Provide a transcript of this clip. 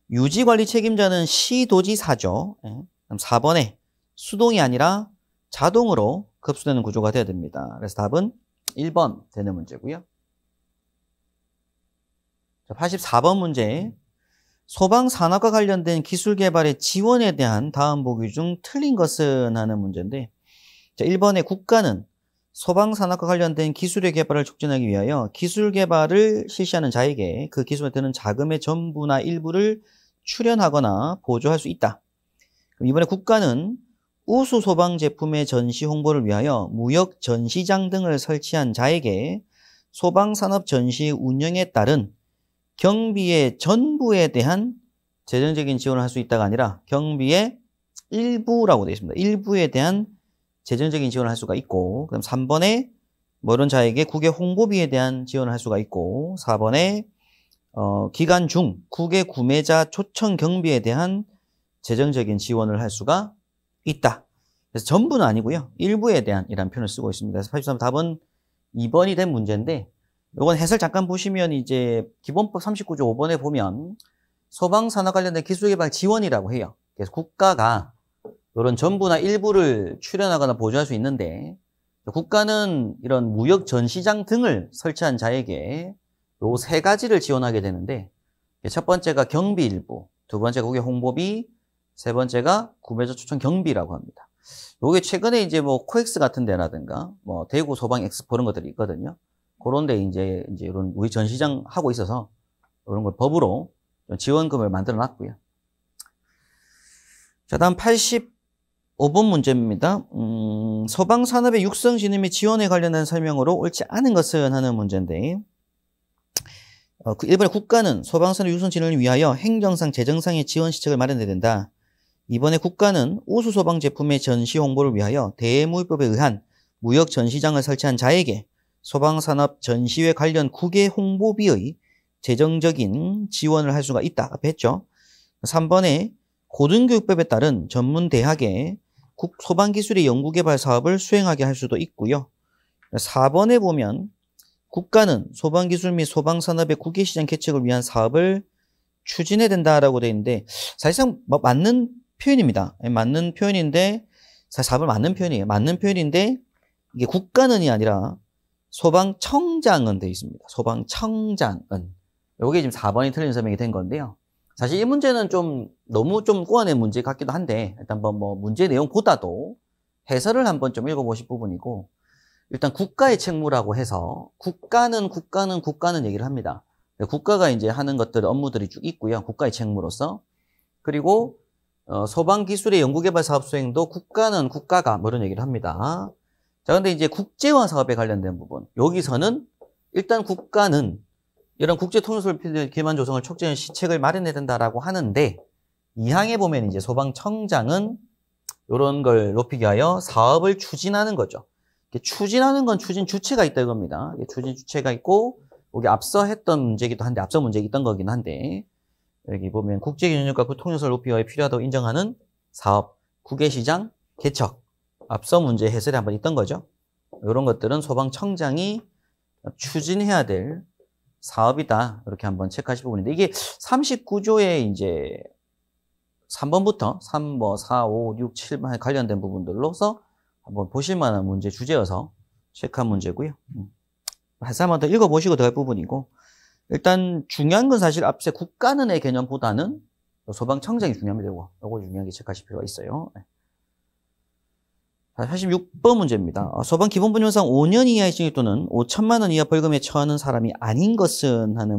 유지관리 책임자는 시도지사죠. 예. 그럼 4번에 수동이 아니라 자동으로 급수되는 구조가 돼야 됩니다. 그래서 답은 1번 되는 문제고요. 자, 84번 문제. 소방산업과 관련된 기술 개발의 지원에 대한 다음 보기 중 틀린 것은 하는 문제인데, 자, 1번에 국가는 소방산업과 관련된 기술의 개발을 촉진하기 위하여 기술 개발을 실시하는 자에게 그 기술에 드는 자금의 전부나 일부를 출연하거나 보조할 수 있다. 그럼 이번에 국가는 우수 소방 제품의 전시 홍보를 위하여 무역 전시장 등을 설치한 자에게 소방산업 전시 운영에 따른 경비의 전부에 대한 재정적인 지원을 할 수 있다가 아니라 경비의 일부라고 되어 있습니다. 일부에 대한 재정적인 지원을 할 수가 있고, 그다음 3번에 이런 자에게 국외 홍보비에 대한 지원을 할 수가 있고, 4번에 기간 중 국외 구매자 초청 경비에 대한 재정적인 지원을 할 수가 있다. 그래서 전부는 아니고요. 일부에 대한 이라는 표현을 쓰고 있습니다. 그래서 83 답은 2번이 된 문제인데, 이건 해설 잠깐 보시면 이제 기본법 39조 5번에 보면 소방산업 관련된 기술개발 지원이라고 해요. 그래서 국가가 이런 전부나 일부를 출연하거나 보조할 수 있는데, 국가는 이런 무역 전시장 등을 설치한 자에게 요 세 가지를 지원하게 되는데, 첫 번째가 경비 일부, 두 번째가 국외 홍보비, 세 번째가 구매자 초청 경비라고 합니다. 요게 최근에 이제 뭐 코엑스 같은 데라든가 뭐 대구 소방 엑스포 이런 것들이 있거든요. 그런 데 이제 이런 우리 전시장 하고 있어서 이런 걸 법으로 지원금을 만들어 놨고요. 자, 다음 85번 문제입니다. 소방산업의 육성 진흥 및 지원에 관련된 설명으로 옳지 않은 것은 하는 문제인데, 1번에 국가는 소방산업 육성 진흥을 위하여 행정상, 재정상의 지원 시책을 마련해야 된다. 2번에 국가는 우수 소방 제품의 전시 홍보를 위하여 대무역법에 의한 무역 전시장을 설치한 자에게 소방산업 전시회 관련 국외 홍보비의 재정적인 지원을 할 수가 있다. 앞에 했죠. 3번에 고등교육법에 따른 전문대학에 소방기술의 연구개발 사업을 수행하게 할 수도 있고요. 4번에 보면 국가는 소방기술 및 소방산업의 국외시장 개척을 위한 사업을 추진해야 된다라고 되어 있는데, 사실상 맞는 표현입니다. 맞는 표현인데, 사실 4번 맞는 표현이에요. 맞는 표현인데, 이게 국가는이 아니라 소방청장은 되어 있습니다. 소방청장은. 요게 지금 4번이 틀린 설명이 된 건데요. 사실 이 문제는 너무 꼬아낸 문제 같기도 한데, 일단 뭐 문제 내용보다도 해설을 한번 좀 읽어보실 부분이고, 일단 국가의 책무라고 해서 국가는 얘기를 합니다. 국가가 이제 하는 것들, 업무들이 쭉 있고요. 국가의 책무로서. 그리고 소방기술의 연구개발 사업 수행도 국가는 국가가 뭐 이런 얘기를 합니다. 자, 근데 이제 국제화 사업에 관련된 부분. 여기서는 일단 국가는 이런 국제통일설 기반 조성을 촉진하는 시책을 마련해야 된다라고 하는데, 2항에 보면 이제 소방청장은 이런 걸 높이기 위하여 사업을 추진하는 거죠. 추진하는 건 추진 주체가 있다 이겁니다. 추진 주체가 있고, 여기 앞서 했던 문제이기도 한데, 앞서 문제 있던 거긴 한데, 여기 보면 국제균형과 통일성을 높이기 위해 필요하다고 인정하는 사업, 국외시장 개척, 앞서 문제 해설에 한번 있던 거죠. 이런 것들은 소방청장이 추진해야 될 사업이다. 이렇게 한번 체크하실 부분인데, 이게 39조에 이제 3번부터 3, 4, 5, 6, 7번 관련된 부분들로서 한번 보실 만한 문제 주제여서 체크한 문제고요. 다시 한번 더 읽어보시고 더 할 부분이고, 일단 중요한 건 사실 앞서 국가는의 개념보다는 소방청장이 중요합니다. 이거 중요하게 체크하실 필요가 있어요. 46번 문제입니다. 소방 기본분용상 5년 이하의 징역 또는 5천만 원 이하 벌금에 처하는 사람이 아닌 것은 하는